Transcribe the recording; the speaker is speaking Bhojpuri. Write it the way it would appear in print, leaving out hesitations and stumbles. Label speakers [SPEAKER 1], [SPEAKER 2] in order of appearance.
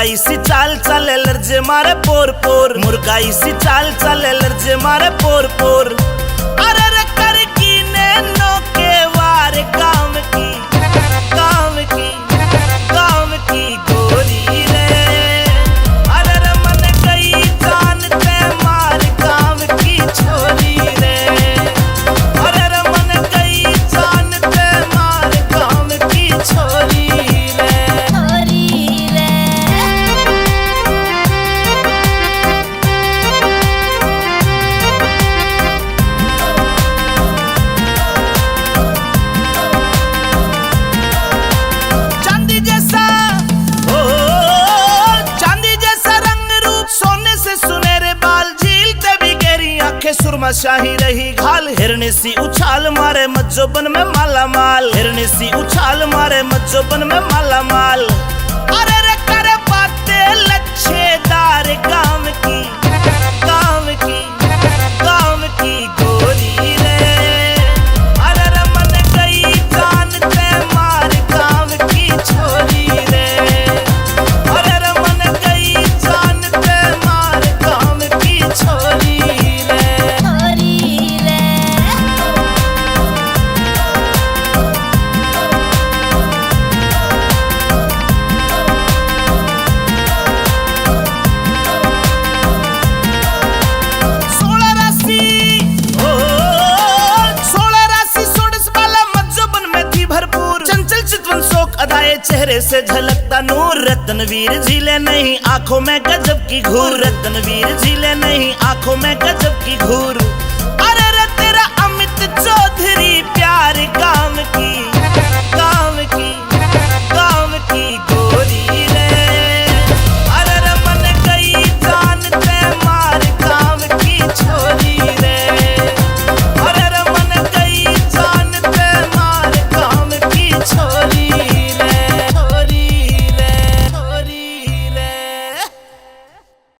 [SPEAKER 1] मुर्गाई सी चाल चले लर्जे मारे पोर पोर, मुर्गाई सी चाल चले लर्जे मारे पोर पोर। अरे रे कर की नैनो के वार काम की, काम की, काम की गोरी रे। अरे रे मन गई जान ते मार काम की छोरी रे। अरे रे मन गई जान ते मार काम की छोरी रे। सुरमा शाही रही घाल, हिरनी सी उछाल मारे मज्जोबन में माला माल, हिरनी सी उछाल मारे मज्जोबन में माला माल। अरे रे करे बातें लच्छेदार काम की, काम की, काम की गोरी रे। अरे रे मन गई जान ते मार काम की छोरी रे। अरे रे मन गई जान ते मार काम की छोरी रे। चेहरे से झलकता नूर, रत्नवीर झीले नहीं आंखों में गजब की घूर, रत्नवीर झीले नहीं आंखों में गजब की घूर। अरे रे तेरा अमित चौधरी प्यार काम की,